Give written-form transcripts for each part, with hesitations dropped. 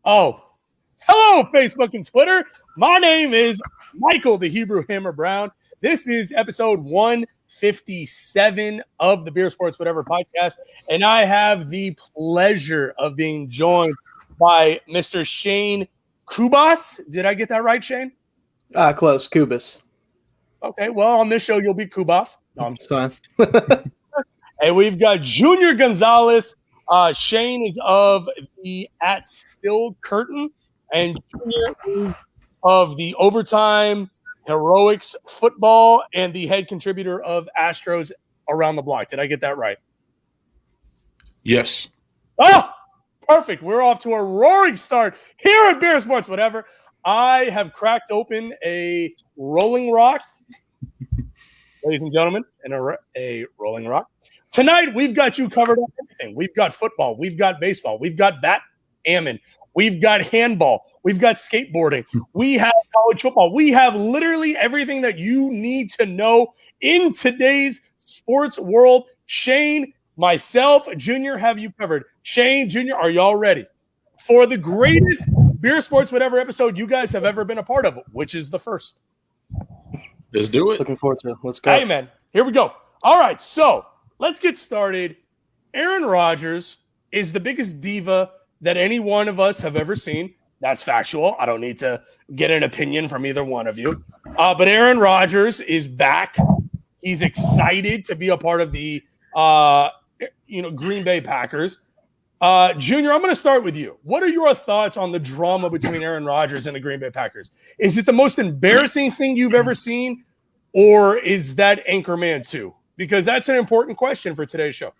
Oh, hello, Facebook and Twitter. My name is Michael, the Hebrew Hammer Brown. This is episode 157 of the Beer Sports Whatever podcast, and I have the pleasure of being joined by Mr. Shayne Kubas. Did I get that right, Shayne? Close. Kubas. Okay, well, on this show, you'll be Kubas. No, I'm It's fine. And we've got Junior Gonzales. Shayne is of the At Still Curtain, and Junior is of the Overtime Heroics Football and the head contributor of Astros Around the Block. Did I get that right? Yes. Oh, perfect. We're off to a roaring start here at Beer Sports Whatever. I have cracked open a Rolling Rock, ladies and gentlemen, and a Rolling Rock. Tonight, we've got you covered on everything. We've got football. We've got baseball. We've got backgammon. We've got handball. We've got skateboarding. We have college football. We have literally everything that you need to know in today's sports world. Shayne, myself, Junior have you covered. Shayne, Junior, are y'all ready for the greatest Beer Sports Whatever episode you guys have ever been a part of, which is the first? Let's do it. Looking forward to it. Let's go. Hey, man. Here we go. All right, so let's get started. Aaron Rodgers is the biggest diva that any one of us have ever seen. That's factual. I don't need to get an opinion from either one of you. But Aaron Rodgers is back. He's excited to be a part of the Green Bay Packers. Junior, I'm going to start with you. What are your thoughts on the drama between Aaron Rodgers and the Green Bay Packers? Is it the most embarrassing thing you've ever seen, or is that Anchorman 2? Because that's an important question for today's show.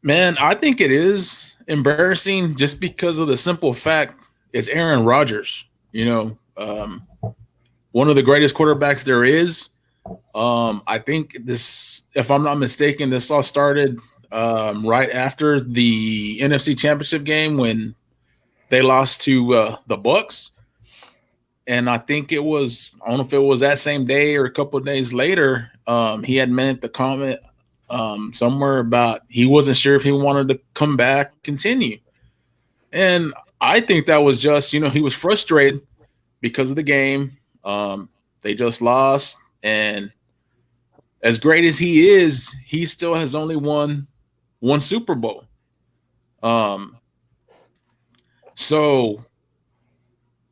Man, I think it is embarrassing just because of the simple fact it's Aaron Rodgers. One of the greatest quarterbacks there is. I think this, if I'm not mistaken, this all started right after the NFC Championship game when they lost to the Bucs. And I think I don't know if it was that same day or a couple of days later, he had made the comment somewhere about he wasn't sure if he wanted to come back, continue. And I think that was just, he was frustrated because of the game. They just lost. And as great as he is, he still has only won one Super Bowl. So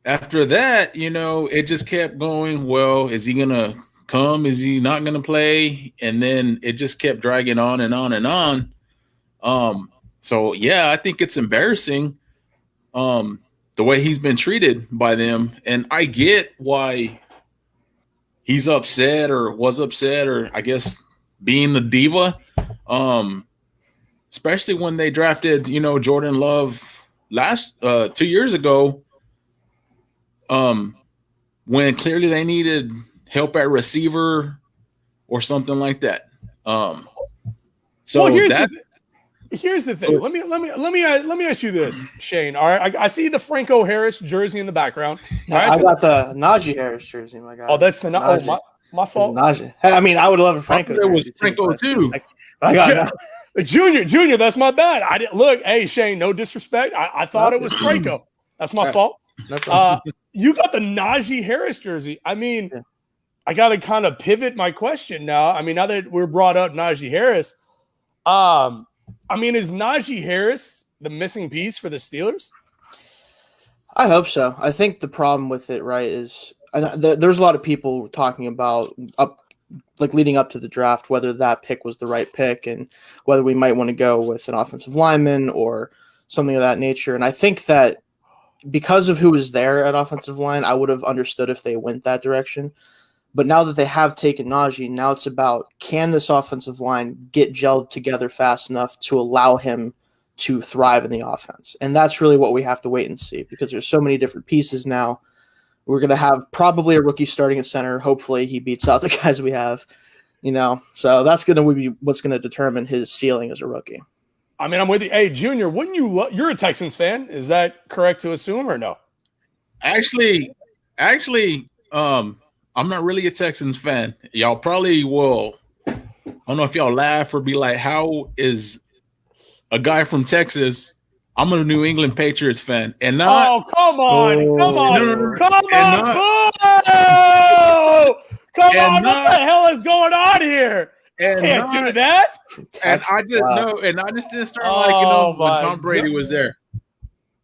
after that, it just kept going, well, is he going to come? Is he not going to play? And then it just kept dragging on and on and on. So, yeah, I think it's embarrassing the way he's been treated by them. And I get why he's upset or was upset or I guess being the diva, especially when they drafted, Jordan Love 2 years ago. When clearly they needed help at receiver or something like that. Here's the thing. Let me ask you this, Shayne. All right, I see the Franco Harris jersey in the background. I got the Najee Harris jersey. My God. Oh, that's the Najee. My fault. Najee. I mean, I would love a Franco. It was Franco too. I got Junior. That's my bad. I didn't look. Hey, Shayne, no disrespect. I thought it was Franco. That's my fault. No you got the Najee Harris jersey. I mean, yeah. I got to kind of pivot my question now. I mean, now that we're brought up Najee Harris, is Najee Harris the missing piece for the Steelers? I hope so. I think the problem with it, right, is there's a lot of people talking about leading up to the draft, whether that pick was the right pick and whether we might want to go with an offensive lineman or something of that nature. And I think that because of who was there at offensive line, I would have understood if they went that direction. But now that they have taken Najee, now it's about, can this offensive line get gelled together fast enough to allow him to thrive in the offense? And that's really what we have to wait and see, because there's so many different pieces now. We're going to have probably a rookie starting at center. Hopefully he beats out the guys we have, So that's going to be what's going to determine his ceiling as a rookie. I mean, I'm with you. Hey, Junior, wouldn't you you're a Texans fan. Is that correct to assume or no? Actually, I'm not really a Texans fan. Y'all probably will. I don't know if y'all laugh or be like, how is a guy from Texas I'm a New England Patriots fan, and not. Oh, come on. Come on. No. Come on. not- Boo! Come on. And What the hell is going on here? And Can't not- do that. And I just Wow. and I just didn't start liking them when my Tom Brady God. was there.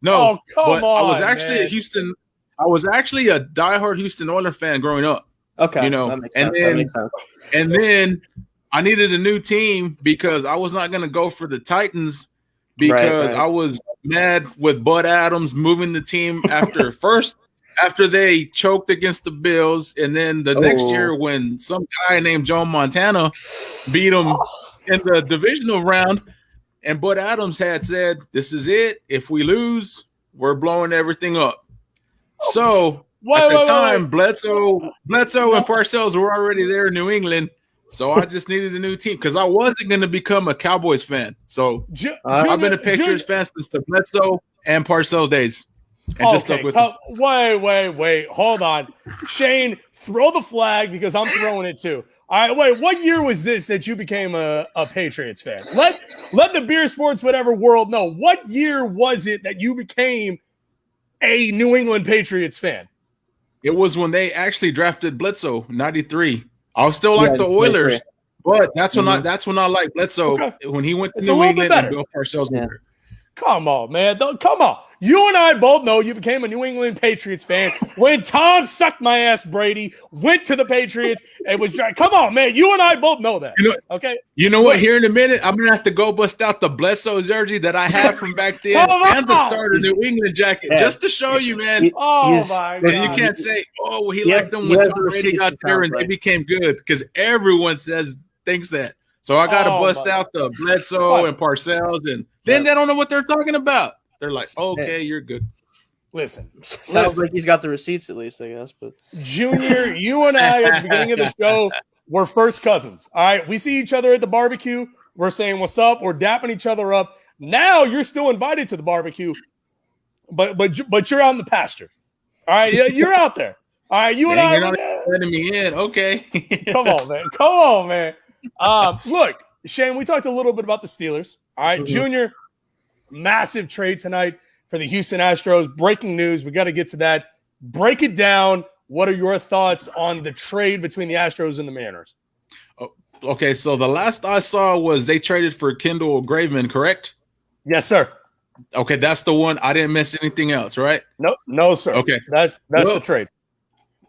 No, Oh, come but I was on, actually man. a Houston. I was actually a diehard Houston Oilers fan growing up. Okay, You know, that makes and sense. That makes sense. And then I needed a new team because I was not going to go for the Titans because Right. I was mad with Bud Adams moving the team after they choked against the Bills, and then the next year when some guy named Joe Montana beat them in the divisional round, and Bud Adams had said, "This is it. If we lose, we're blowing everything up." So at the time, Bledsoe and Parcells were already there in New England. So I just needed a new team because I wasn't going to become a Cowboys fan. So I've been a Patriots fan since the Bledsoe and Parcells days, and just stuck with them. Wait. Hold on. Shayne, throw the flag because I'm throwing it too. All right, wait. What year was this that you became a Patriots fan? Let the Beer Sports Whatever world know. What year was it that you became a New England Patriots fan? It was when they actually drafted Bledsoe, 93. I still like the Oilers, but that's when I liked Bledsoe when he went to New England and Bill Parcells. Yeah. Come on, man. Come on. You and I both know you became a New England Patriots fan when Tom sucked my ass Brady, went to the Patriots, and was – come on, man. You and I both know that. Okay? You know what? Here in a minute, I'm going to have to go bust out the Bledsoe jersey that I had from back then and the starter New England jacket just to show you, man. My God. You can't say, oh, he liked them when Tom Brady got there and they became good because everyone thinks that. So I got to bust out the Bledsoe and Parcells, and then they don't know what they're talking about. They're like, okay, you're good. Listen. Sounds like he's got the receipts at least, I guess. But Junior, you and I at the beginning of the show were first cousins. All right. We see each other at the barbecue. We're saying what's up. We're dapping each other up. Now you're still invited to the barbecue, but you're out in the pasture. All right. You're out there. All right. You and I. You're not letting me in. Okay. Come on, man. Look, Shayne, we talked a little bit about the Steelers. All right. Junior, massive trade tonight for the Houston Astros. Breaking news. We got to get to that. Break it down. What are your thoughts on the trade between the Astros and the Mariners? Okay, so the last I saw was they traded for Kendall Graveman, correct? Yes, sir. Okay, that's the one. I didn't miss anything else, right? No, sir. Okay. That's the trade.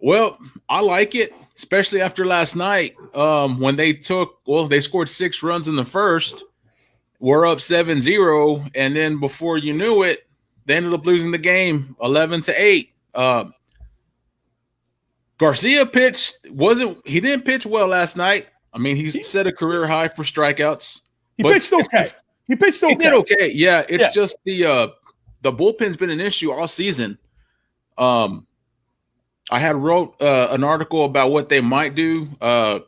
Well, I like it, especially after last night when they scored 6 runs in the first. We're up 7-0, and then before you knew it, they ended up losing the game 11-8. Garcia he didn't pitch well last night. I mean, he set a career high for strikeouts. He pitched okay. He did okay. Yeah, it's just the bullpen's been an issue all season. I had wrote an article about what they might do. I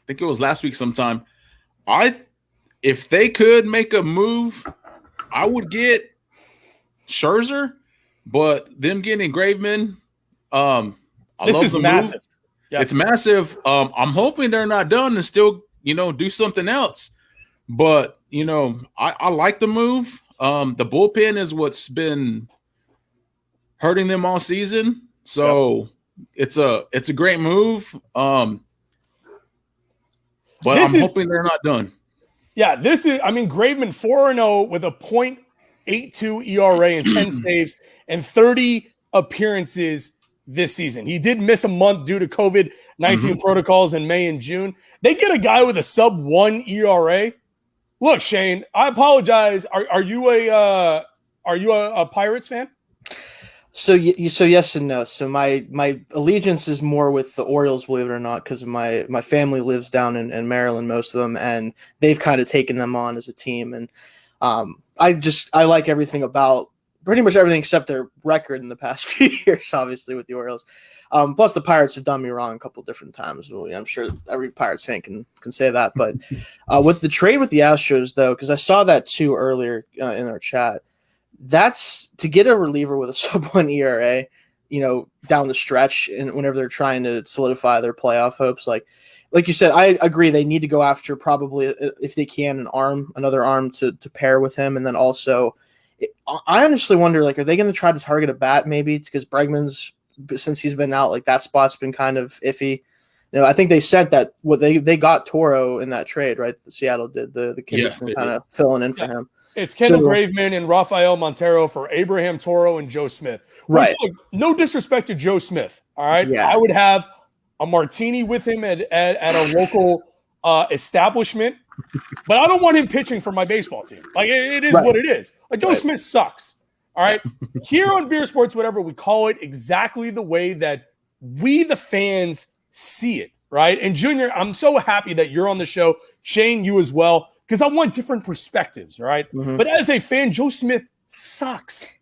think it was last week sometime. If they could make a move, I would get Scherzer, but them getting Graveman, this is massive. Yeah. It's massive. I'm hoping they're not done and still, do something else. But, I like the move. The bullpen is what's been hurting them all season. So it's a great move. But I'm hoping they're not done. Yeah, Graveman 4-0 with a .82 ERA and 10 saves and 30 appearances this season. He did miss a month due to COVID-19 protocols in May and June. They get a guy with a sub-1 ERA. Look, Shayne, I apologize. Are you a Pirates fan? So yes and no. So my allegiance is more with the Orioles, believe it or not, because my family lives down in Maryland, most of them, and they've kind of taken them on as a team. And I like everything about pretty much everything except their record in the past few years, obviously, with the Orioles. Plus, the Pirates have done me wrong a couple different times. I'm sure every Pirates fan can say that. But with the trade with the Astros, though, because I saw that too earlier in our chat, that's to get a reliever with a sub-1 ERA, down the stretch, and whenever they're trying to solidify their playoff hopes, like you said, I agree they need to go after probably, if they can, another arm to pair with him, and then also I honestly wonder, like, are they going to try to target a bat maybe? Because Bregman's, since he's been out, like, that spot's been kind of iffy. I think they sent that they got Toro in that trade, right? Seattle did. The kid that's been kind of filling in for him. It's Kendall Graveman and Rafael Montero for Abraham Toro and Joe Smith. Which, look, no disrespect to Joe Smith, all right? Yeah. I would have a martini with him at a local establishment, but I don't want him pitching for my baseball team. Like, it is what it is. Like, Joe Smith sucks, all right? Here on Beer Sports, whatever, we call it exactly the way that we, the fans, see it, right? And Junior, I'm so happy that you're on the show. Shayne, you as well, because I want different perspectives, right? Mm-hmm. But as a fan, Joe Smith sucks.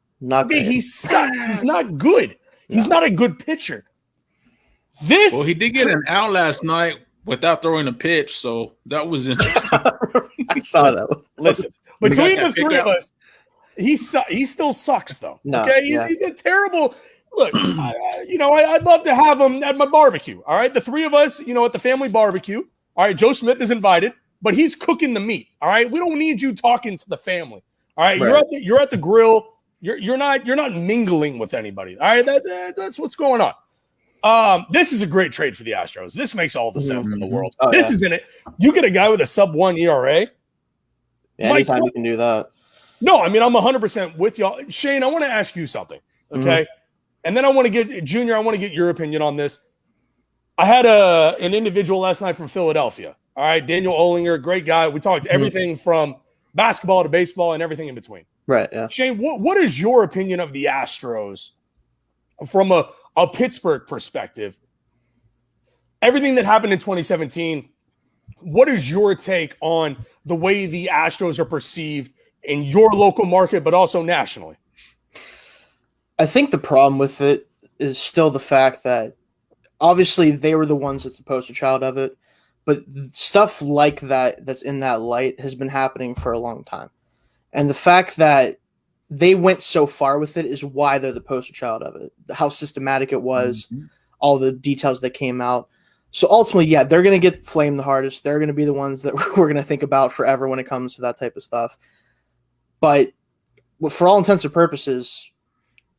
He sucks. He's not good. He's not a good pitcher. Well, he did get an out last night without throwing a pitch, so that was interesting. I saw that. Listen, between the three of us, he still sucks, though. No, okay, he's a terrible. Look, I'd love to have him at my barbecue. All right, the three of us, at the family barbecue. All right, Joe Smith is invited, but he's cooking the meat. All right, we don't need you talking to the family. All right, you're at the grill. You're not mingling with anybody. All right, that's what's going on. This is a great trade for the Astros. This makes all the sense in the world. Oh, this isn't it. You get a guy with a sub-1 ERA. Yeah, anytime you can do that. No, I mean, I'm 100% with y'all. Shayne, I want to ask you something, okay? And then I want to get Junior. I want to get your opinion on this. I had an individual last night from Philadelphia. All right, Daniel Olinger, great guy. We talked everything from basketball to baseball and everything in between. Right. Yeah. Shayne, what is your opinion of the Astros from a Pittsburgh perspective? Everything that happened in 2017. What is your take on the way the Astros are perceived in your local market, but also nationally? I think the problem with it is still the fact that obviously they were the ones that's the poster child of it, but stuff like that's in that light has been happening for a long time. And the fact that they went so far with it is why they're the poster child of it, how systematic it was, all the details that came out. So ultimately, they're going to get flamed the hardest. They're going to be the ones that we're going to think about forever when it comes to that type of stuff. But for all intents and purposes,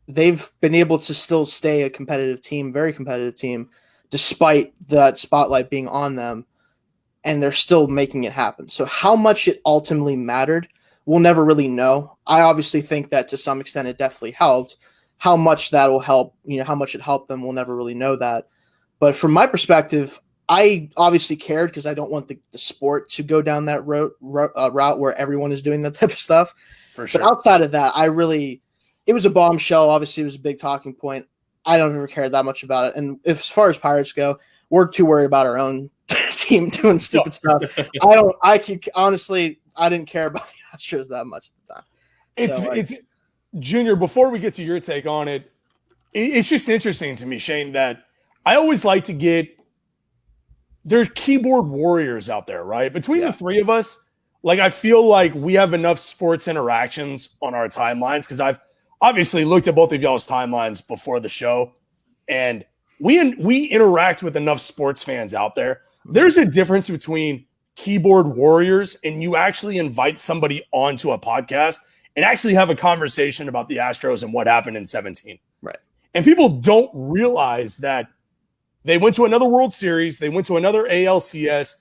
they've been able to still stay a competitive team, very competitive team, despite that spotlight being on them, and they're still making it happen. So how much it ultimately mattered, we'll never really know. I obviously think that to some extent it definitely helped. How much that will help, how much it helped them, we'll never really know that. But from my perspective, I obviously cared because I don't want the sport to go down that route where everyone is doing that type of stuff. For sure. But outside of that, it was a bombshell. Obviously, it was a big talking point. I don't ever care that much about it. And as far as Pirates go, we're too worried about our own team doing stupid stuff. I didn't care about the Astros that much at the time. It's Junior, before we get to your take on it, it's just interesting to me, Shayne, that I always like to get – there's keyboard warriors out there, right? Between the three of us, like I feel like we have enough sports interactions on our timelines because I've obviously looked at both of y'all's timelines before the show, and we interact with enough sports fans out there. There's a difference between keyboard warriors and you actually invite somebody onto a podcast and actually have a conversation about the Astros and what happened in 17. Right. And people don't realize that they went to another World Series. They went to another ALCS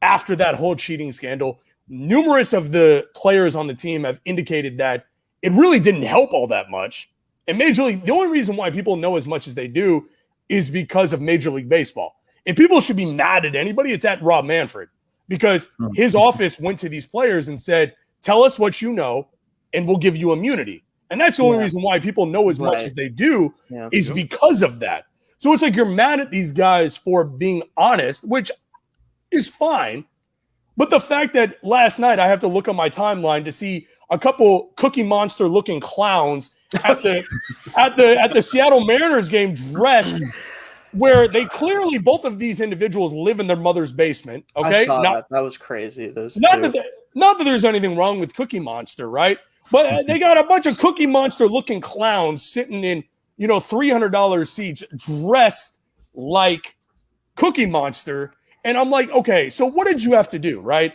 after that whole cheating scandal. Numerous of the players on the team have indicated that it really didn't help all that much. And Major League, the only reason why people know as much as they do is because of Major League Baseball. If people should be mad at anybody, it's at Rob Manfred because his office went to these players and said, tell us what you know and we'll give you immunity. And that's the only reason why people know as much as they do is because of that. So it's like you're mad at these guys for being honest, which is fine. But the fact that last night I have to look on my timeline to see a couple Cookie Monster looking clowns at the Seattle Mariners game dressed where they clearly, both of these individuals live in their mother's basement. Okay. I saw that. That was crazy. Not that there's anything wrong with Cookie Monster, right? But they got a bunch of Cookie Monster looking clowns sitting in, $300 seats dressed like Cookie Monster. And I'm like, okay, so what did you have to do, right?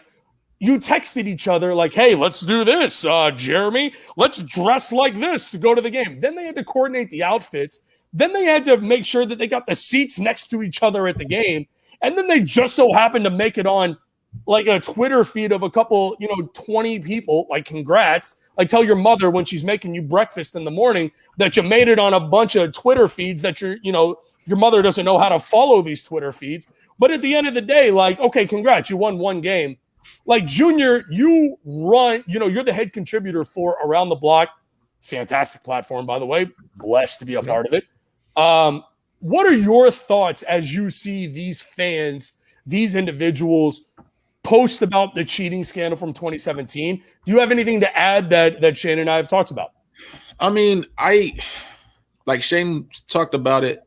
you texted each other like, hey, let's do this, Jeremy. Let's dress like this to go to the game. Then they had to coordinate the outfits. Then they had to make sure that they got the seats next to each other at the game. And then they just so happened to make it on like a Twitter feed of a couple, 20 people, like congrats. Like tell your mother when she's making you breakfast in the morning that you made it on a bunch of Twitter feeds that your mother doesn't know how to follow these Twitter feeds. But at the end of the day, like, okay, congrats, you won one game. Like Junior, you run, you're the head contributor for Around the Block. Fantastic platform, by the way. Blessed to be a part of it. What are your thoughts as you see these fans, these individuals post about the cheating scandal from 2017? Do you have anything to add that Shane and I have talked about? I mean, like Shane talked about it,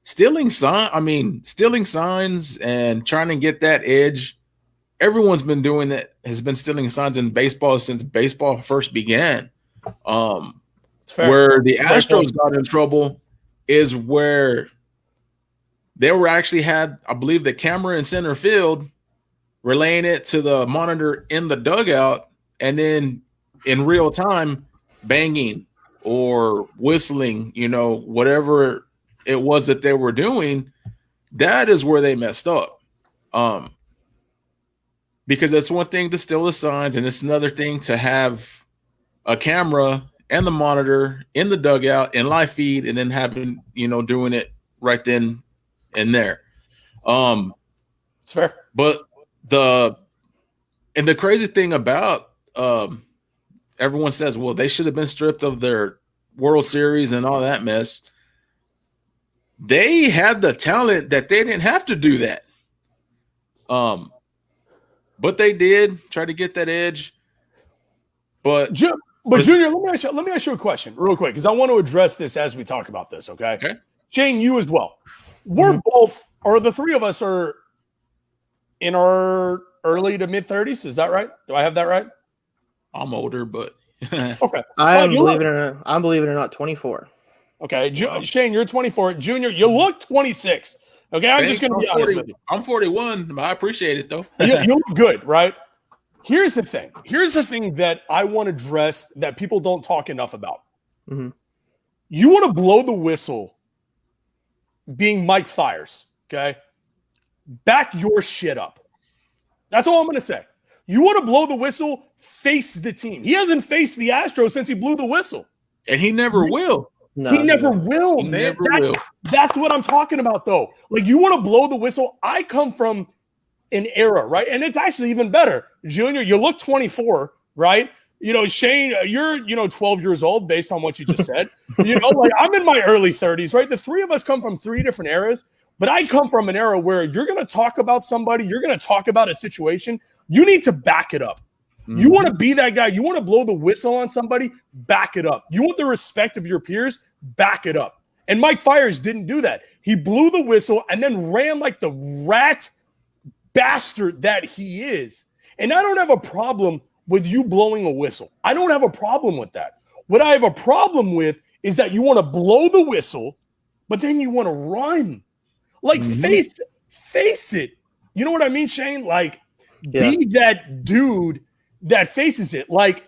stealing signs and trying to get that edge. Everyone's been doing that, has been stealing signs in baseball since baseball first began. Where the Astros got in trouble is where they were actually had, I believe, the camera in center field relaying it to the monitor in the dugout, and then in real time banging or whistling, whatever it was that they were doing. That is where they messed up. Because it's one thing to steal the signs, and it's another thing to have a camera and the monitor in the dugout in live feed, and then having, doing it right then and there. It's fair. But the crazy thing about everyone says, well, they should have been stripped of their World Series and all that mess. They had the talent that they didn't have to do that. But they did try to get that edge. But Junior, let me ask you a question real quick, because I want to address this as we talk about this, okay? Shane, you as well. We're both, or the three of us are in our early to mid-30s. Is that right? Do I have that right? I'm older, but okay. I'm believe it or not 24. Okay, Shane, you're 24. Junior, you look 26. Okay, I'm just going to be honest with you. I'm 41, but I appreciate it, though. you look good, right? Here's the thing. Here's the thing that I want to address that people don't talk enough about. Mm-hmm. You want to blow the whistle being Mike Fiers, okay? Back your shit up. That's all I'm going to say. You want to blow the whistle, face the team. He hasn't faced the Astros since he blew the whistle. And he never will. No, he never will, man. That's what I'm talking about, though. Like, you want to blow the whistle. I come from an era, right? And it's actually even better. Junior, you look 24, right? Shane, you're, 12 years old based on what you just said. Like I'm in my early 30s, right? The three of us come from three different eras, but I come from an era where you're going to talk about somebody, you're going to talk about a situation. You need to back it up. Mm-hmm. You want to be that guy. You want to blow the whistle on somebody, back it up. You want the respect of your peers, back it up. And Mike Fiers didn't do that. He blew the whistle and then ran like the rat bastard that he is. And I don't have a problem with you blowing a whistle. I don't have a problem with that. What I have a problem with is that you want to blow the whistle, but then you want to run. Like, face it. You know what I mean, Shane? Like, be that dude that faces it. Like,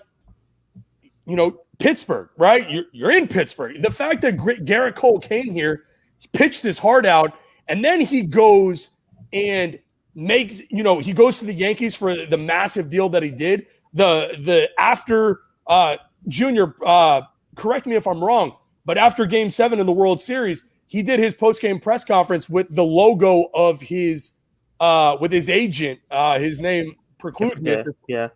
Pittsburgh, right? You're in Pittsburgh. The fact that Garrett Cole came here, he pitched his heart out, and then he goes and makes, he goes to the Yankees for the massive deal that he did. The after Junior, correct me if I'm wrong, but after Game 7 in the World Series, he did his post-game press conference with the logo of his with his agent. His name precludes me. Yeah.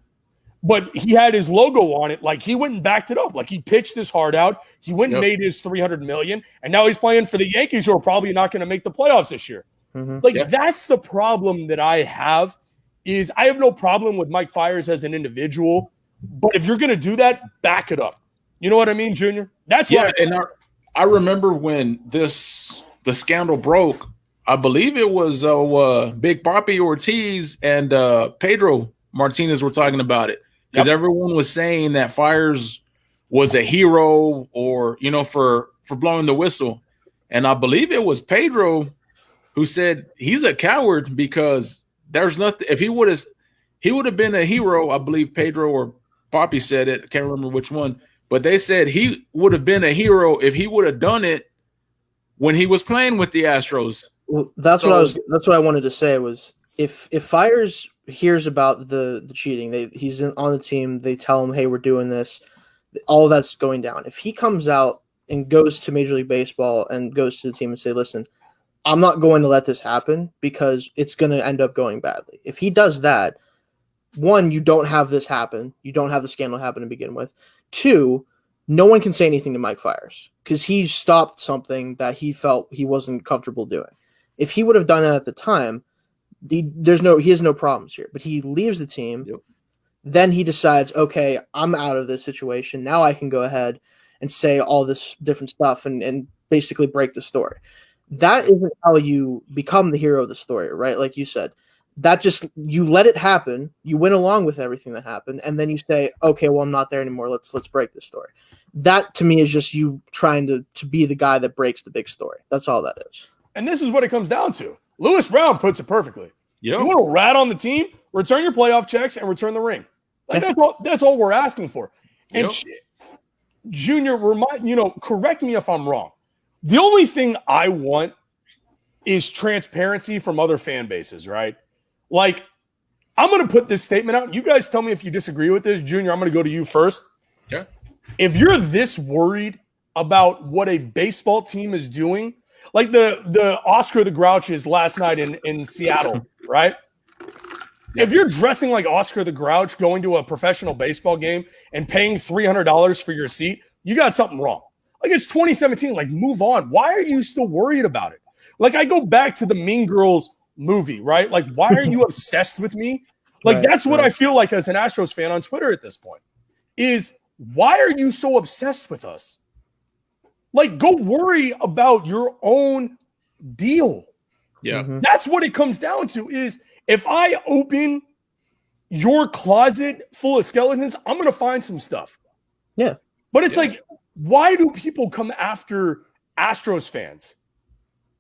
But he had his logo on it. Like, he went and backed it up. Like, he pitched his heart out. He went and made his $300 million, and now he's playing for the Yankees, who are probably not going to make the playoffs this year. Mm-hmm. That's the problem that I have. Is I have no problem with Mike Fiers as an individual, but if you're going to do that, back it up. You know what I mean, Junior? That's why. And I remember when the scandal broke. I believe it was Big Papi Ortiz and Pedro Martinez were talking about it, because everyone was saying that Fiers was a hero, or for blowing the whistle, and I believe it was Pedro who said he's a coward because there's nothing. If he would have, he would have been a hero. I believe Pedro or Poppy said it. I can't remember which one, but they said he would have been a hero if he would have done it when he was playing with the Astros. Well, that's what I wanted to say was if Fires hears about the cheating, he's on the team, they tell him, hey, we're doing this, all that's going down. If he comes out and goes to Major League Baseball and goes to the team and say, listen, I'm not going to let this happen because it's going to end up going badly. If he does that, one, you don't have this happen. You don't have the scandal happen to begin with. Two, no one can say anything to Mike Fires because he stopped something that he felt he wasn't comfortable doing. If he would have done that at the time, he has no problems here. But he leaves the team. Yep. Then he decides, okay, I'm out of this situation. Now I can go ahead and say all this different stuff and basically break the story. That isn't how you become the hero of the story, right? Like you said, that just, you let it happen. You went along with everything that happened. And then you say, okay, well, I'm not there anymore. Let's break this story. That to me is just you trying to be the guy that breaks the big story. That's all that is. And this is what it comes down to. Lewis Brown puts it perfectly. Yep. You want to rat on the team, return your playoff checks, and return the ring. Like that's all we're asking for. And Junior, correct me if I'm wrong. The only thing I want is transparency from other fan bases, right? Like, I'm going to put this statement out. You guys tell me if you disagree with this. Junior, I'm going to go to you first. Yeah. If you're this worried about what a baseball team is doing, like the Oscar the Grouches last night in Seattle, right? Yeah. If you're dressing like Oscar the Grouch going to a professional baseball game and paying $300 for your seat, you got something wrong. Like, it's 2017. Like, move on. Why are you still worried about it? Like, I go back to the Mean Girls movie, right? Like, why are you obsessed with me? Like, that's what I feel like as an Astros fan on Twitter at this point is, why are you so obsessed with us? Like, go worry about your own deal. Yeah. Mm-hmm. That's what it comes down to is, if I open your closet full of skeletons, I'm going to find some stuff. Yeah. But it's like, why do people come after Astros fans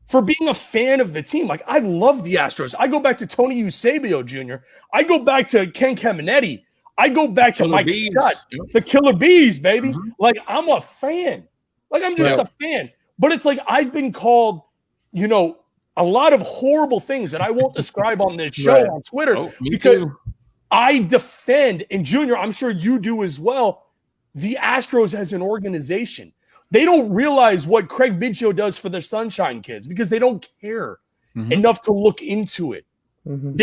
for being a fan of the team? Like, I love the Astros. I go back to Tony Eusebio Jr. I go back to Ken Caminetti. I go back to Mike Scott, the Killer Bees, baby. Mm-hmm. Like, I'm a fan. Like, I'm just a fan. But it's like, I've been called, a lot of horrible things that I won't describe on this show on Twitter because I defend, and Junior, I'm sure you do as well, the Astros as an organization. They don't realize what Craig Biggio does for their Sunshine Kids because they don't care enough to look into it. Mm-hmm.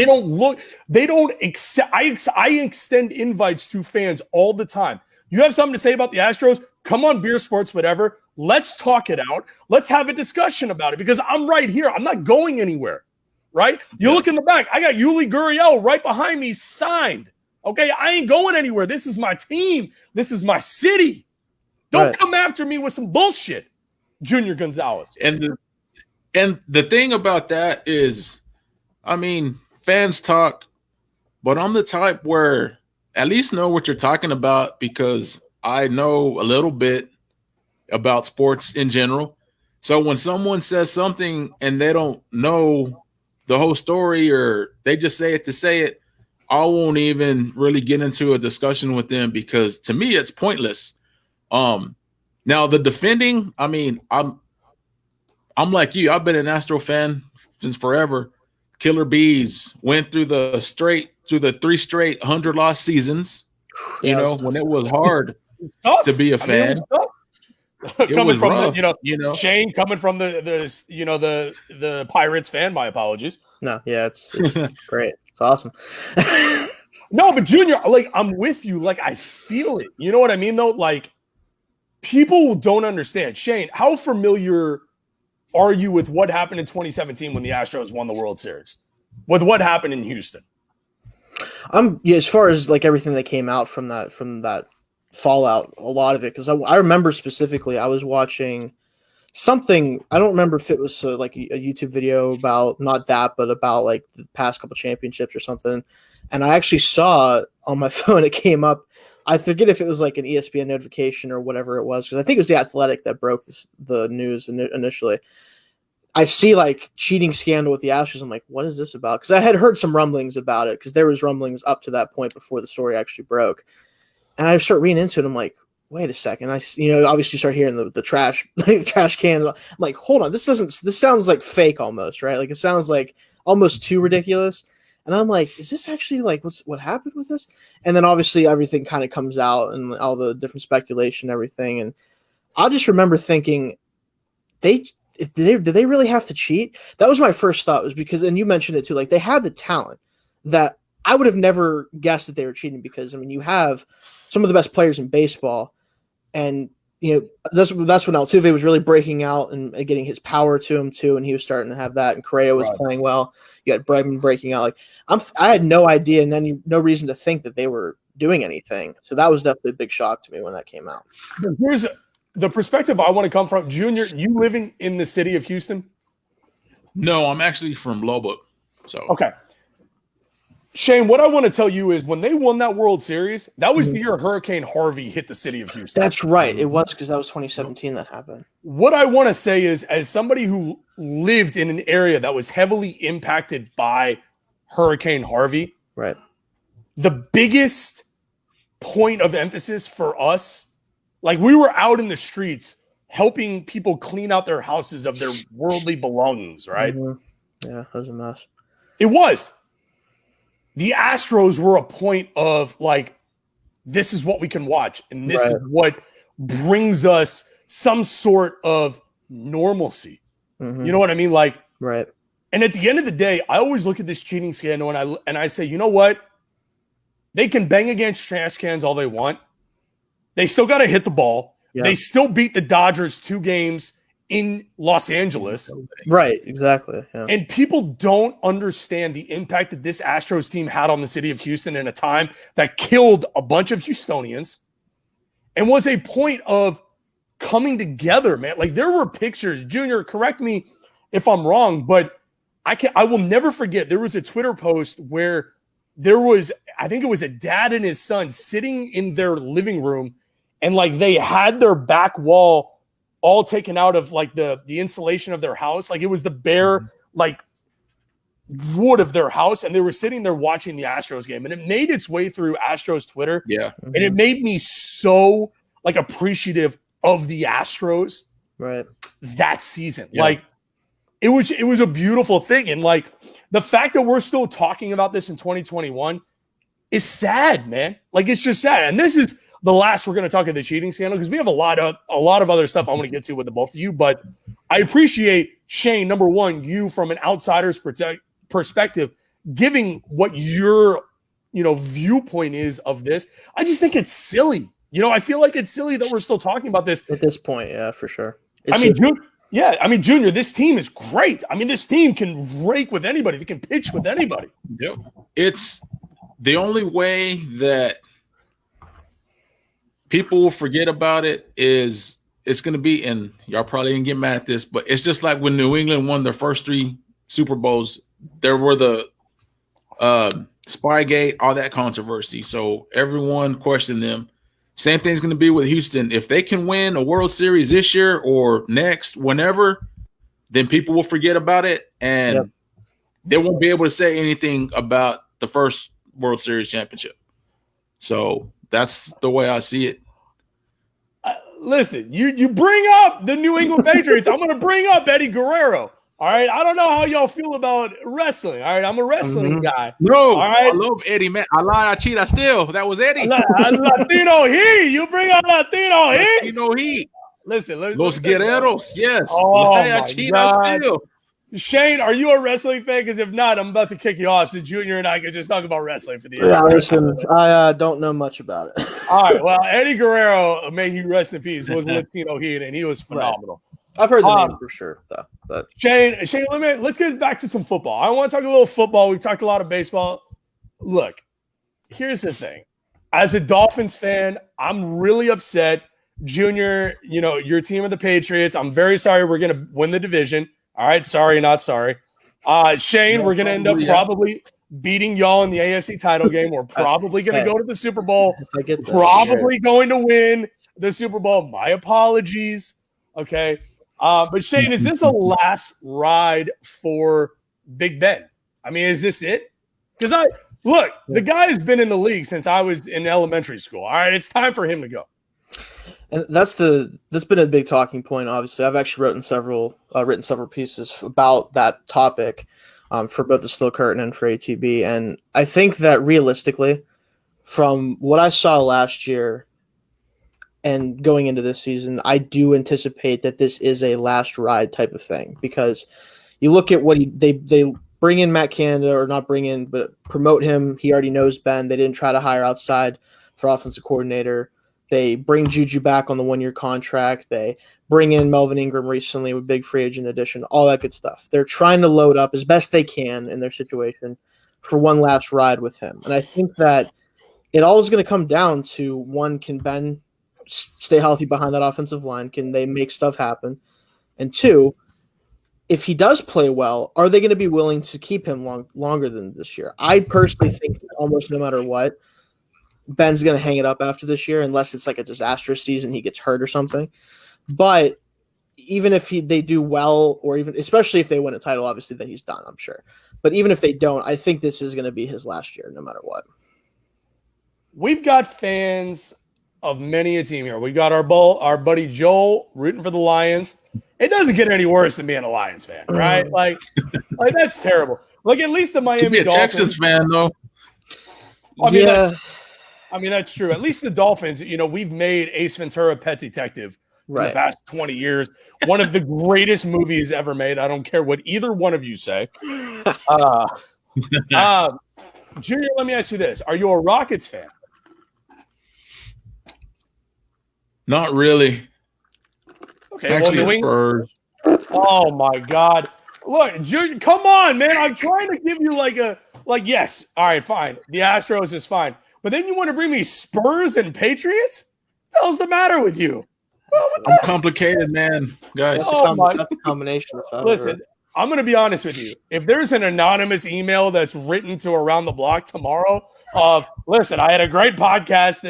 They don't accept. I extend invites to fans all the time. You have something to say about the Astros? Come on, Beer Sports, whatever. Let's talk it out. Let's have a discussion about it because I'm right here. I'm not going anywhere, right? You look in the back. I got Yuli Gurriel right behind me signed. Okay, I ain't going anywhere. This is my team. This is my city. Don't come after me with some bullshit, Junior Gonzales. And the thing about that is, I mean, fans talk, but I'm the type where at least know what you're talking about because I know a little bit about sports in general. So when someone says something and they don't know the whole story or they just say it to say it, I won't even really get into a discussion with them because to me it's pointless. Now the defending, I mean, I'm like you. I've been an Astro fan since forever. Killer Bees went through the 3 straight 100-loss seasons. When it was hard to be a fan. Coming from Shayne coming from the Pirates fan. My apologies. No, yeah, it's great. It's awesome. No, but Junior, like, I'm with you. Like, I feel it. You know what I mean, though? Like, people don't understand. Shayne, how familiar are you with what happened in 2017 when the Astros won the World Series? With what happened in Houston? As far as like everything that came out from that fallout, a lot of it, because I remember specifically I was watching something. I don't remember if it was like a YouTube video about not that, but about like the past couple championships or something. And I actually saw on my phone it came up. I forget if it was like an ESPN notification or whatever it was, because I think it was The Athletic that broke the news initially. I see like cheating scandal with the Astros. I'm like, what is this about? Because I had heard some rumblings about it because there was rumblings up to that point before the story actually broke. And I start reading into it. I'm like, wait a second. Obviously start hearing the trash, the trash can. I'm like, hold on. This sounds like fake almost, right? Like it sounds like almost too ridiculous. And I'm like, is this actually like what happened with this? And then obviously everything kind of comes out and all the different speculation, and everything. And I just remember thinking, did they really have to cheat? That was my first thought, was because, and you mentioned it too, like they had the talent that I would have never guessed that they were cheating, because I mean, you have some of the best players in baseball, and that's when Altuve was really breaking out and getting his power to him too, and he was starting to have that, and Correa was playing well. You had Bregman breaking out. Like I had no idea, and then no reason to think that they were doing anything. So that was definitely a big shock to me when that came out. Here's the perspective I want to come from. Junior, you living in the city of Houston? No, I'm actually from Lubbock. So okay. Shayne, what I want to tell you is when they won that World Series, that was the year Hurricane Harvey hit the city of Houston. That's right. It was, because that was 2017 that happened. What I want to say is, as somebody who lived in an area that was heavily impacted by Hurricane Harvey, right, the biggest point of emphasis for us, like we were out in the streets helping people clean out their houses of their worldly belongings, right? Mm-hmm. Yeah, that was a mess. It was. The Astros were a point of like, this is what we can watch, and this is what brings us some sort of normalcy. Mm-hmm. You know what I mean? Like, right. And at the end of the day, I always look at this cheating scandal and I say, you know what? They can bang against trash cans all they want. They still got to hit the ball. Yeah. They still beat the Dodgers 2 games in Los Angeles. Right, exactly. Yeah. And people don't understand the impact that this Astros team had on the city of Houston in a time that killed a bunch of Houstonians and was a point of coming together, man. Like there were pictures, Junior, correct me if I'm wrong, but I will never forget. There was a Twitter post where there was, I think it was a dad and his son sitting in their living room, and like they had their back wall all taken out of like the insulation of their house. Like it was the bare like wood of their house. And they were sitting there watching the Astros game, and it made its way through Astros Twitter. Yeah. And it made me so like appreciative of the Astros that season. Yeah. Like it was a beautiful thing. And like the fact that we're still talking about this in 2021 is sad, man. Like it's just sad. And this is the last we're going to talk about the cheating scandal, because we have a lot of other stuff I want to get to with the both of you. But I appreciate, Shayne, number one, you from an outsider's perspective, giving what your viewpoint is of this. I just think it's silly. I feel like it's silly that we're still talking about this at this point. Yeah, for sure. Junior, this team is great. I mean, this team can rake with anybody. They can pitch with anybody. Yep. It's the only way that people will forget about it is it's going to be, and y'all probably didn't get mad at this, but it's just like when New England won their first 3 Super Bowls, there were the Spygate, all that controversy. So everyone questioned them. Same thing's going to be with Houston. If they can win a World Series this year or next, whenever, then people will forget about it, and they won't be able to say anything about the first World Series championship. So that's the way I see it. Listen, you bring up the New England Patriots. I'm going to bring up Eddie Guerrero. All right. I don't know how y'all feel about wrestling. All right. I'm a wrestling guy. No, all right? I love Eddie, man. I lie, I cheat, I steal. That was Eddie. Latino Heat. You bring up Latino Heat. Latino Heat. Listen. Los Guerreros. Yes. Oh, lie, I cheat, I steal. Shayne, are you a wrestling fan? Because if not, I'm about to kick you off so Junior and I can just talk about wrestling for the end. Yeah, listen, I don't know much about it. All right, well, Eddie Guerrero, may he rest in peace, was Latino Heat, and he was phenomenal. I've heard the name for sure, though. But Shayne, let's get back to some football. I want to talk a little football. We've talked a lot of baseball. Look, here's the thing. As a Dolphins fan, I'm really upset. Junior, your team of the Patriots, I'm very sorry we're going to win the division. All right, sorry, not sorry. Shayne, we're going to end up probably beating y'all in the AFC title game. We're probably going to go to the Super Bowl. Probably going to win the Super Bowl. My apologies. Okay. But Shayne, is this a last ride for Big Ben? I mean, is this it? Because the guy has been in the league since I was in elementary school. All right, it's time for him to go. And that's been a big talking point. Obviously, I've actually written several pieces about that topic for both the Steel Curtain and for ATB. And I think that realistically, from what I saw last year and going into this season, I do anticipate that this is a last ride type of thing, because you look at what they bring in Matt Canada, or not bring in, but promote him. He already knows Ben. They didn't try to hire outside for offensive coordinator. They bring Juju back on the 1-year contract. They bring in Melvin Ingram recently with big free agent addition, all that good stuff. They're trying to load up as best they can in their situation for one last ride with him. And I think that it all is going to come down to, one, can Ben stay healthy behind that offensive line? Can they make stuff happen? And two, if he does play well, are they going to be willing to keep him longer than this year? I personally think that almost no matter what, Ben's going to hang it up after this year, unless it's like a disastrous season, he gets hurt or something. But even if they do well, or even especially if they win a title, obviously then he's done, I'm sure. But even if they don't, I think this is going to be his last year, no matter what. We've got fans of many a team here. We got our buddy Joel rooting for the Lions. It doesn't get any worse than being a Lions fan, right? Like that's terrible. Like, at least the Miami Could be a Dolphins. Texas fan, though. I mean, that's true. At least the Dolphins, we've made Ace Ventura: Pet Detective in the past 20 years. One of the greatest movies ever made. I don't care what either one of you say. Junior, let me ask you this. Are you a Rockets fan? Not really. Okay, actually, Spurs. Oh, my God. Look, Junior, come on, man. I'm trying to give you yes. All right, fine. The Astros is fine. But then you want to bring me Spurs and Patriots? What the hell's the matter with you? I'm complicated, man, guys. That's a combination of factors. Listen, I'm going to be honest with you. If there's an anonymous email that's written to Around the Block tomorrow of, listen, I had a great podcast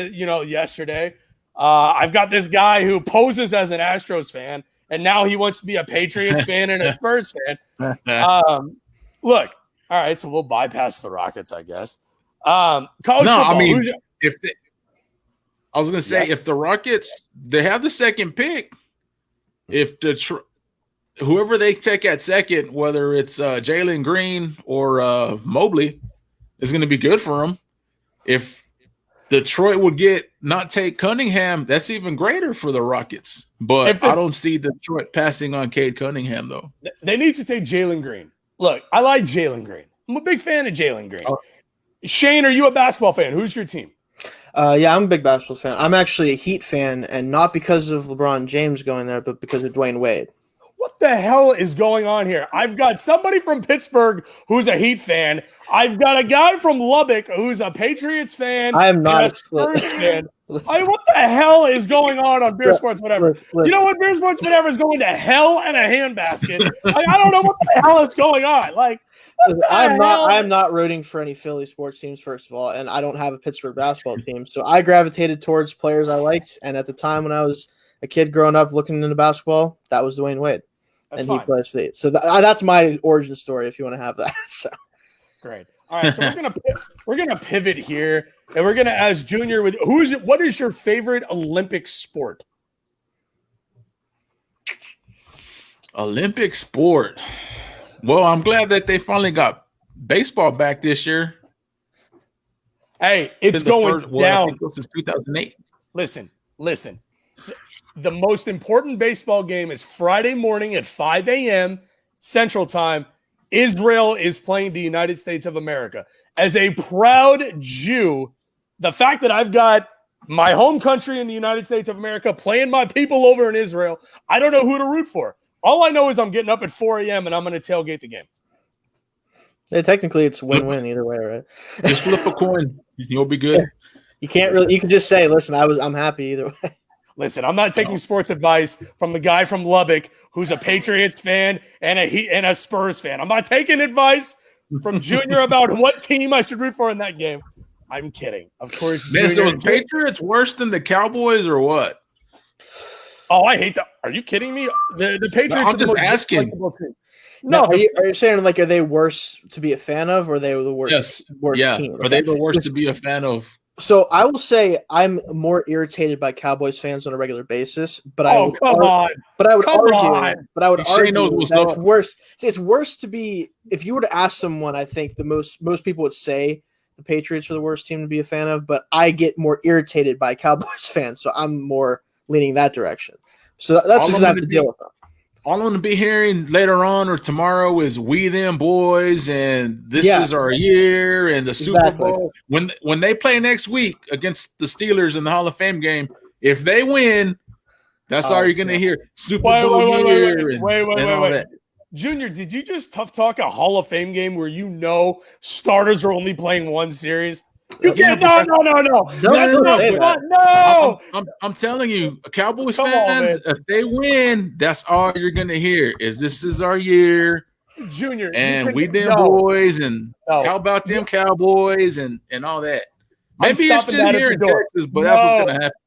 yesterday. I've got this guy who poses as an Astros fan, and now he wants to be a Patriots fan and a Spurs fan. Look, all right, so we'll bypass the Rockets, I guess. College football, I mean, if the Rockets, they have the second pick, if whoever they take at second, whether it's Jalen Green or Mobley, is going to be good for them. If Detroit would not take Cunningham, that's even greater for the Rockets. But I don't see Detroit passing on Cade Cunningham, though. They need to take Jalen Green. Look, I like Jalen Green. I'm a big fan of Jalen Green. Shayne, are you a basketball fan? Who's your team? Yeah, I'm a big basketball fan. I'm actually a Heat fan, and not because of LeBron James going there, but because of Dwayne Wade. What the hell is going on here? I've got somebody from Pittsburgh who's a Heat fan. I've got a guy from Lubbock who's a Patriots fan. I am not a Spurs fan. What the hell is going on Beer Sports Whatever? You know what? Beer Sports Whatever is going to hell in a handbasket. I don't know what the hell is going on. I'm not rooting for any Philly sports teams, first of all, and I don't have a Pittsburgh basketball team. So I gravitated towards players I liked, and at the time when I was a kid growing up looking into basketball, that was Dwayne Wade. He plays for the Heat. So that's my origin story, if you want to have that. So great. All right, so we're gonna pivot here, and we're gonna ask Junior what is your favorite Olympic sport? Olympic sport. Well, I'm glad that they finally got baseball back this year. Hey, it's going down. I think since 2008. Listen. So the most important baseball game is Friday morning at 5 a.m. Central Time. Israel is playing the United States of America. As a proud Jew, the fact that I've got my home country in the United States of America playing my people over in Israel, I don't know who to root for. All I know is I'm getting up at 4 a.m. and I'm going to tailgate the game. Yeah, technically, it's win-win either way, right? Just flip a coin. You'll be good. You can't really. You can just say, "Listen, I'm happy either way." Listen, I'm not taking sports advice from the guy from Lubbock who's a Patriots fan and a Spurs fan. I'm not taking advice from Junior about what team I should root for in that game. I'm kidding. Of course, man, so is Patriots worse than the Cowboys or what? Oh, I hate that. Are you kidding me? The Patriots I'm just asking. No, are you saying like are they worse to be a fan of, or are they the worst? Worst team? Are they the worst to be a fan of? So I will say I'm more irritated by Cowboys fans on a regular basis, but I would argue that it's worse. See, it's worse to be if you were to ask someone. I think the most people would say the Patriots are the worst team to be a fan of, but I get more irritated by Cowboys fans, so I'm more leaning that direction. So that's just have to deal with them. All I'm going to be hearing later on or tomorrow is "We them boys" and "This is our year" and the Super Bowl. When they play next week against the Steelers in the Hall of Fame game, if they win, that's all you're going to hear. Super Bowl year. Wait. Junior, did you just tough talk a Hall of Fame game where starters are only playing one series? You can't. No. I'm telling you, Cowboys fans, if they win, that's all you're gonna hear is "This is our year," Junior, and "We them boys," and how about them Cowboys and all that. Maybe it's just here in Texas, but that's what's gonna happen.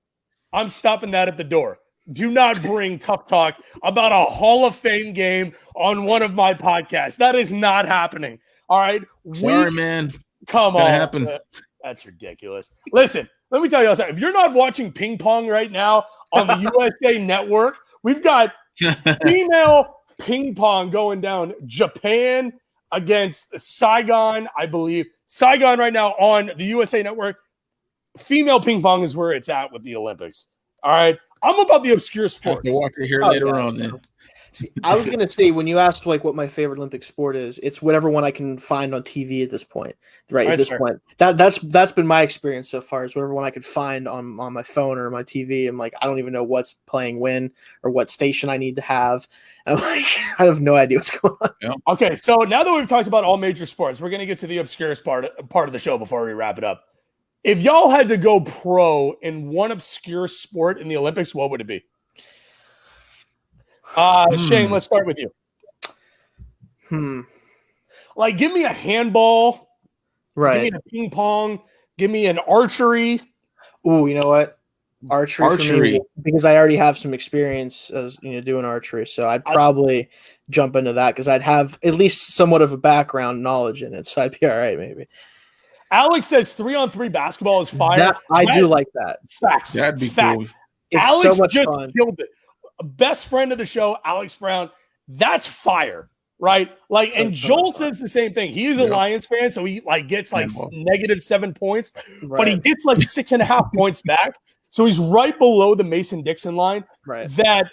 I'm stopping that at the door. Do not bring tough talk about a Hall of Fame game on one of my podcasts. That is not happening. All right. Sorry, man. Come on. Happen. That's ridiculous. Listen, let me tell you something. If you're not watching ping pong right now on the USA Network, we've got female ping pong going down. Japan against Saigon, I believe. Saigon right now on the USA Network. Female ping pong is where it's at with the Olympics. All right. I'm about the obscure sports. We'll walk here later on then. See, I was gonna say when you asked like what my favorite Olympic sport is, it's whatever one I can find on TV at this point. Right at this point, that's been my experience so far. Is whatever one I could find on my phone or my TV. I'm like, I don't even know what's playing when or what station I need to have. I'm like, I have no idea what's going on. Yeah. Okay, so now that we've talked about all major sports, we're gonna get to the obscure part of the show before we wrap it up. If y'all had to go pro in one obscure sport in the Olympics, what would it be? Shayne, let's start with you. Like, give me a handball. Right. Give me a ping pong. Give me an archery. Ooh, you know what? Archery. For me, because I already have some experience as doing archery, so I'd probably jump into that because I'd have at least somewhat of a background knowledge in it, so I'd be all right maybe. Alex says 3-on-3 basketball is fire. I do like that. Facts. That'd be cool. It's Alex so much just fun. killed it. Best friend of the show, Alex Brown. That's fire, right? Like, and Joel says the same thing. He is a Lions fan, so he gets -7 points, but he gets 6.5 points back. So he's right below the Mason-Dixon line. Right. That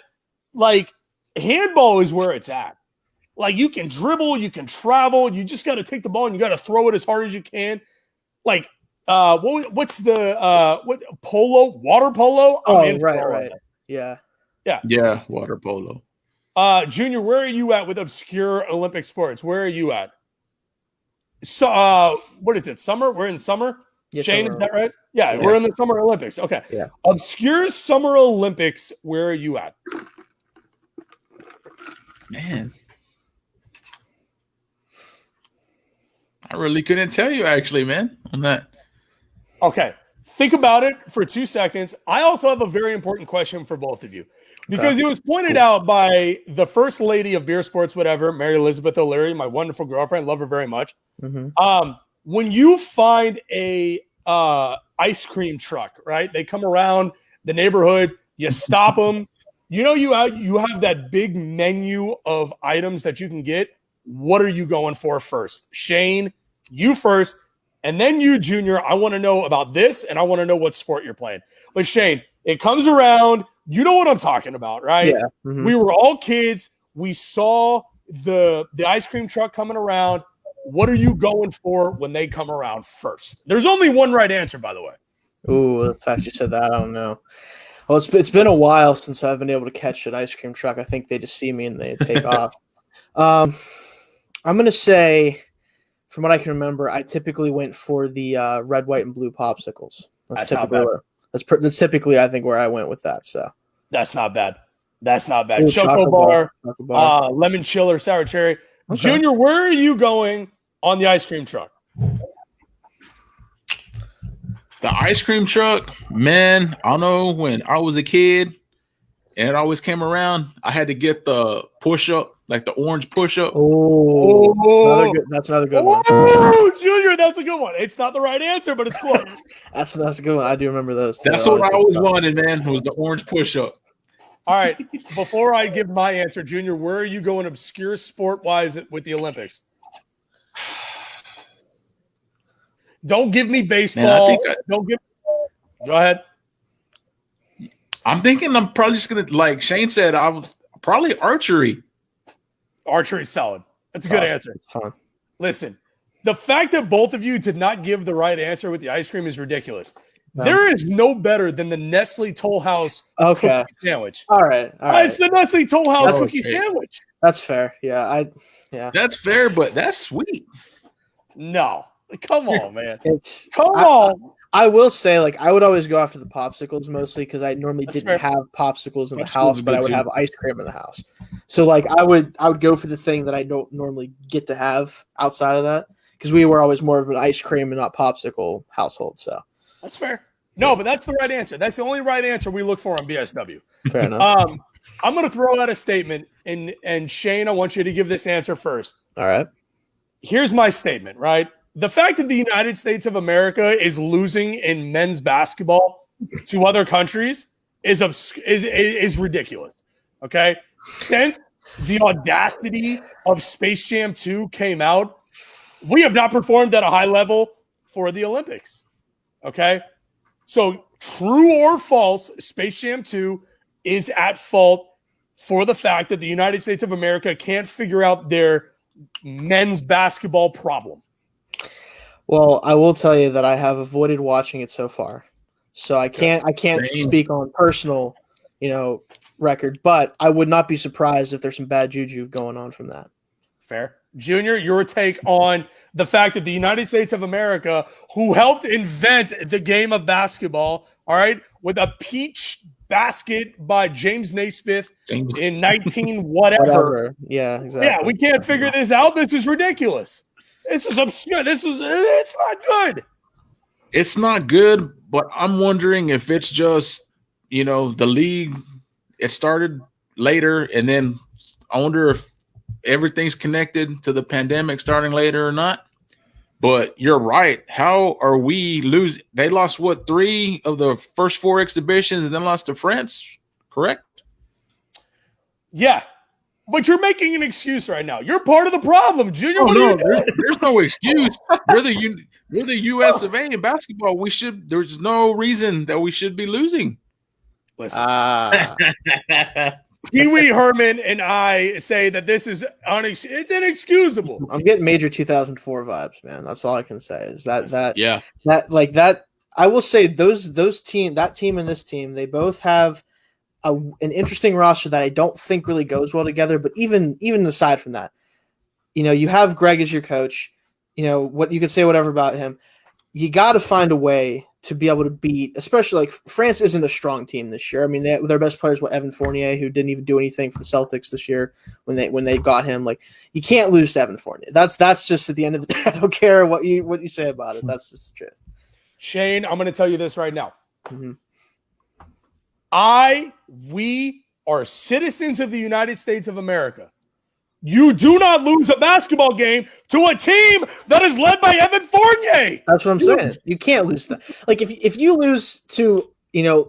handball is where it's at. Like, you can dribble, you can travel. You just got to take the ball and you got to throw it as hard as you can. Like, what's the polo? Water polo? Right. Yeah, water polo. Junior, where are you at with obscure Olympic sports? Where are you at? So, what is it? Summer? We're in summer? Yeah, Shayne, summer. is that right? Yeah, we're in the Summer Olympics. Okay. Yeah. Obscure Summer Olympics, where are you at? Man. I really couldn't tell you, actually, man, on that. Okay. Think about it for 2 seconds. I also have a very important question for both of you because it was pointed out by the first lady of beer sports, whatever, Mary Elizabeth O'Leary, my wonderful girlfriend. Love her very much. Mm-hmm. When you find a ice cream truck, right? They come around the neighborhood, you stop them. You have that big menu of items that you can get. What are you going for first? Shayne, you first. And then you, Junior, I want to know about this, and I want to know what sport you're playing. But Shayne, it comes around. You know what I'm talking about, right? Yeah. Mm-hmm. We were all kids. We saw the ice cream truck coming around. What are you going for when they come around first? There's only one right answer, by the way. Ooh, the fact you said that, I don't know. Well, it's been a while since I've been able to catch an ice cream truck. I think they just see me and they take off. I'm going to say, from what I can remember, I typically went for the red, white, and blue popsicles. That's typically, I think, where I went with that. So that's not bad. Ooh, Choco bar. Lemon chill or sour cherry. Okay. Junior, where are you going on the ice cream truck? The ice cream truck, man, I don't know, when I was a kid and it always came around, I had to get the push-up, like the orange push-up. Oh, that's another good one. Oh, Junior, that's a good one. It's not the right answer, but it's close. That's a good one. I do remember those. That's what I always wanted, man, was the orange push-up. All right, before I give my answer, Junior, where are you going obscure sport-wise with the Olympics? Don't give me baseball. Don't give. Go ahead. I'm thinking I'm probably just gonna, like Shayne said, I was probably archery. Archery's solid. That's a good answer. It's fun. Listen, the fact that both of you did not give the right answer with the ice cream is ridiculous. No. There is no better than the Nestle Toll House cookie sandwich. All right. It's the Nestle Toll House cookie sandwich. That's fair. Yeah. That's fair, but that's sweet. No. Come on, man. Come on. I will say, like, I would always go after the popsicles mostly because I normally didn't have popsicles in the house, but I would have ice cream in the house. So, like, I would go for the thing that I don't normally get to have outside of that because we were always more of an ice cream and not popsicle household. So that's fair. No, but that's the right answer. That's the only right answer we look for on BSW. Fair enough. I'm going to throw out a statement, and Shayne, I want you to give this answer first. All right. Here's my statement, right? The fact that the United States of America is losing in men's basketball to other countries is ridiculous. Okay? Since the audacity of Space Jam 2 came out, we have not performed at a high level for the Olympics. Okay? So, true or false, Space Jam 2 is at fault for the fact that the United States of America can't figure out their men's basketball problem. Well, I will tell you that I have avoided watching it so far, so I can't speak on personal, record. But I would not be surprised if there's some bad juju going on from that. Fair, Junior. Your take on the fact that the United States of America, who helped invent the game of basketball, all right, with a peach basket by James Naismith in 19 whatever. Yeah, exactly. Yeah, we can't figure this out. This is ridiculous. This is obscure. It's not good. It's not good, but I'm wondering if it's just, the league, it started later, and then I wonder if everything's connected to the pandemic starting later or not. But you're right. How are we losing? They lost, 3 of the first 4 exhibitions and then lost to France, correct? Yeah. But you're making an excuse right now. You're part of the problem, Junior. There's no excuse. We're the U.S. of A in basketball. There's no reason that we should be losing. Listen, Pee Wee Herman and I say that this is it's inexcusable. I'm getting major 2004 vibes, man. That's all I can say. Is that yeah. That I will say those team, that team and this team, they both have an interesting roster that I don't think really goes well together. But even aside from that, you have Greg as your coach. What you can say whatever about him. You got to find a way to be able to beat, especially like France isn't a strong team this year. I mean, their best players were Evan Fournier, who didn't even do anything for the Celtics this year when they got him. Like, you can't lose to Evan Fournier. That's just at the end of the day. I don't care what you say about it. That's just the truth. Shayne, I'm going to tell you this right now. Mm-hmm. We are citizens of the United States of America. You do not lose a basketball game to a team that is led by Evan Fournier. That's what I'm saying. You can't lose that. Like if you lose to, there's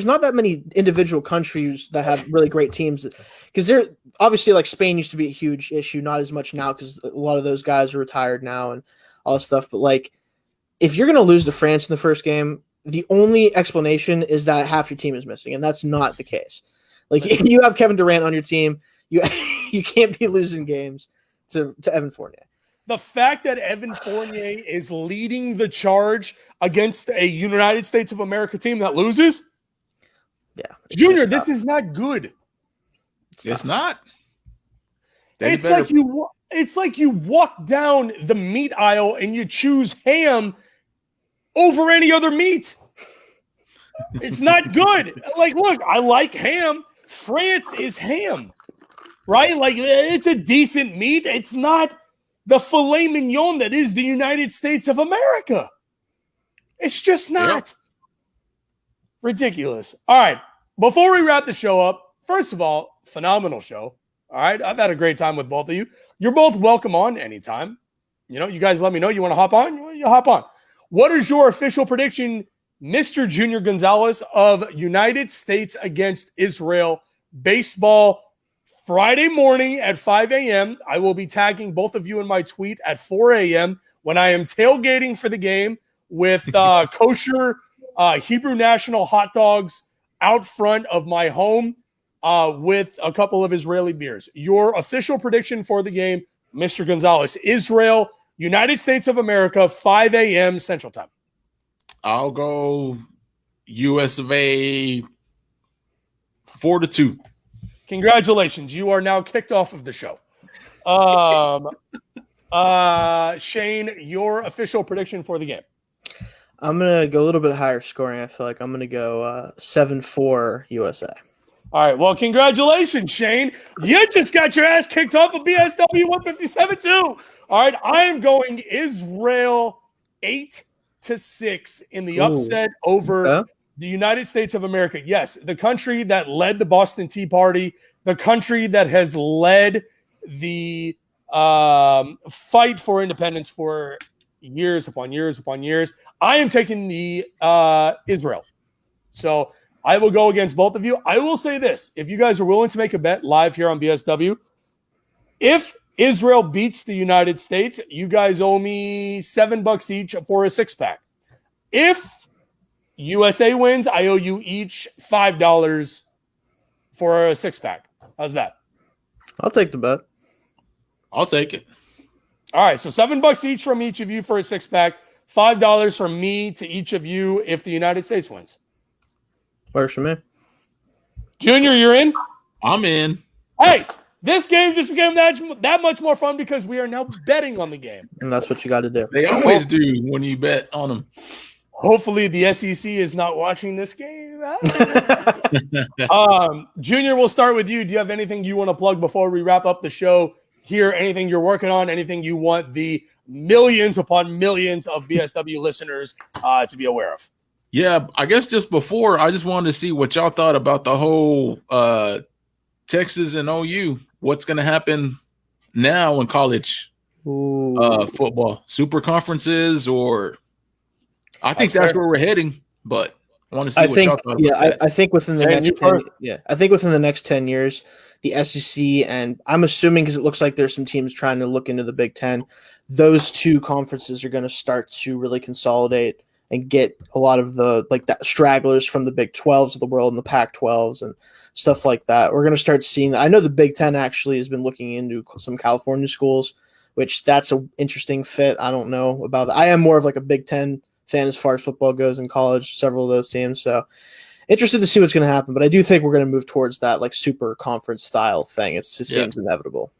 not that many individual countries that have really great teams because they're obviously like Spain used to be a huge issue, not as much now because a lot of those guys are retired now and all this stuff. But like, if you're going to lose to France in the first game, the only explanation is that half your team is missing, and that's not the case. Like, if you have Kevin Durant on your team, you can't be losing games to Evan Fournier. The fact that Evan Fournier is leading the charge against a United States of America team that loses, Junior, this is not good. It's not. It's like you walk down the meat aisle and you choose ham over any other meat. It's not good. Like, look, I like ham. France is ham, right? Like, it's a decent meat. It's not the filet mignon that is the United States of America. It's just not. Ridiculous. All right. before we wrap the show up, first of all, phenomenal show. All right. I've had a great time with both of you. You're both welcome on anytime. You guys let me know you want to hop on. You hop on. What is your official prediction, Mr. Junior Gonzales, of United States against Israel baseball Friday morning at 5 a.m.? I will be tagging both of you in my tweet at 4 a.m. when I am tailgating for the game with kosher Hebrew National hot dogs out front of my home with a couple of Israeli beers. Your official prediction for the game, Mr. Gonzales: Israel, United States of America, 5 a.m. Central Time. I'll go US of A 4-2. Congratulations. You are now kicked off of the show. Shayne, your official prediction for the game. I'm going to go a little bit higher scoring. I feel like I'm going to go 7-4 USA. All right. Well, congratulations, Shayne. You just got your ass kicked off of BSW 157 too. All right. I am going Israel 8-6 in the upset over the United States of America. Yes, the country that led the Boston Tea Party, the country that has led the fight for independence for years upon years upon years. I am taking the Israel. So I will go against both of you. I will say this. If you guys are willing to make a bet live here on BSW, if Israel beats the United States, you guys owe me $7 each for a 6-pack. If USA wins, I owe you each $5 for a 6-pack. How's that? I'll take the bet. I'll take it. All right, so $7 each from each of you for a 6-pack, $5 from me to each of you if the United States wins. Works for me. Junior, you're in? I'm in. Hey, this game just became that much more fun because we are now betting on the game. And that's what you got to do. They always do when you bet on them. Hopefully the SEC is not watching this game. Junior, we'll start with you. Do you have anything you want to plug before we wrap up the show here? Anything you're working on? Anything you want the millions upon millions of BSW listeners to be aware of? Yeah, I guess just before, I just wanted to see what y'all thought about the whole Texas and OU. What's going to happen now in college football? Super conferences, or I think that's where we're heading, but I want to see what y'all thought about that. I think within the next 10 years, the SEC, and I'm assuming because it looks like there's some teams trying to look into the Big Ten, those two conferences are going to start to really consolidate and get a lot of the stragglers from the Big 12s of the world and the Pac-12s and stuff like that. We're going to start seeing that. I know the Big Ten actually has been looking into some California schools, which that's an interesting fit. I don't know about that. I am more of like a Big Ten fan as far as football goes in college, several of those teams. So interested to see what's going to happen, but I do think we're going to move towards that like super conference style thing. It seems inevitable.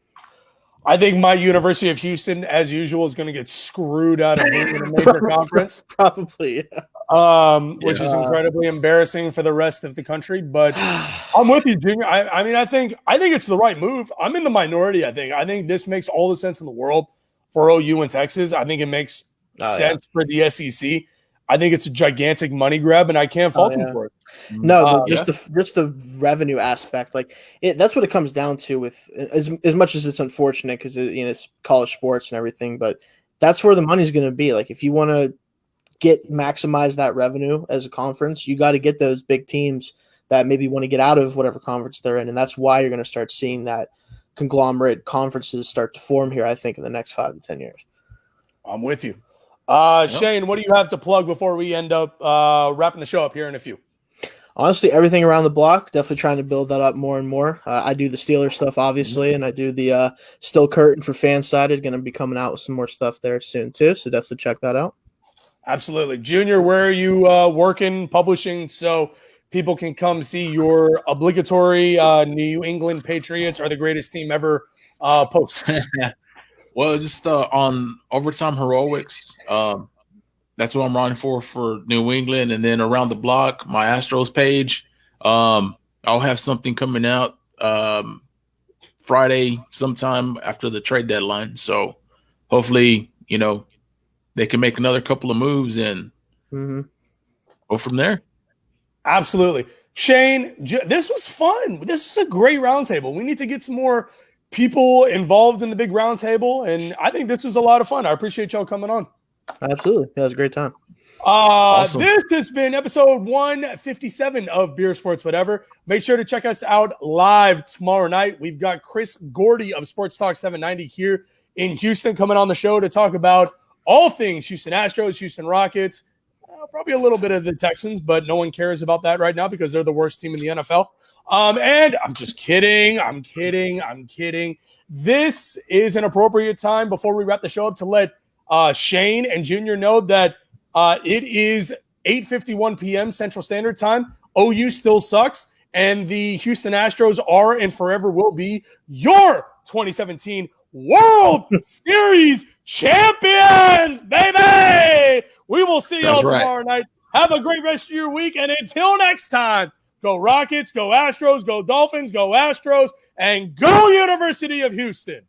I think my University of Houston, as usual, is going to get screwed out of being in a major conference. Probably, which is incredibly embarrassing for the rest of the country. But I'm with you, Junior. I think it's the right move. I'm in the minority, I think this makes all the sense in the world for OU and Texas. I think it makes sense for the SEC. I think it's a gigantic money grab, and I can't fault him for it. No, just the revenue aspect, that's what it comes down to. With as much as it's unfortunate because it's college sports and everything, but that's where the money's going to be. Like if you want to maximize that revenue as a conference, you got to get those big teams that maybe want to get out of whatever conference they're in, and that's why you're going to start seeing that conglomerate conferences start to form here. I think in the next 5 to 10 years. I'm with you. Shayne, what do you have to plug before we end up wrapping the show up here in a few? Honestly, everything around the block, definitely trying to build that up more and more. I do the Steelers stuff, obviously, and I do the Still Curtain for Fansided. Going to be coming out with some more stuff there soon, too, so definitely check that out. Absolutely. Junior, where are you working, publishing, so people can come see your obligatory New England Patriots are the greatest team ever posts? Well, just on Overtime Heroics, that's what I'm running for New England. And then around the block, my Astros page, I'll have something coming out Friday sometime after the trade deadline. So hopefully, they can make another couple of moves and go from there. Absolutely. Shayne, this was fun. This was a great roundtable. We need to get some more people involved in the big roundtable, and I think this was a lot of fun. I appreciate y'all coming on. Absolutely. Yeah, it was a great time. Awesome. This has been episode 157 of Beer Sports Whatever. Make sure to check us out live tomorrow night. We've got Chris Gordy of Sports Talk 790 here in Houston coming on the show to talk about all things Houston Astros, Houston Rockets, probably a little bit of the Texans, but no one cares about that right now because they're the worst team in the NFL. And I'm just kidding. I'm kidding. This is an appropriate time before we wrap the show up to let Shayne and Junior know that it is 8:51 p.m. Central Standard Time. OU still sucks, and the Houston Astros are and forever will be your 2017 World Series champions, baby! We will see y'all tomorrow night. Have a great rest of your week, and until next time, go Rockets, go Astros, go Dolphins, go Astros, and go University of Houston.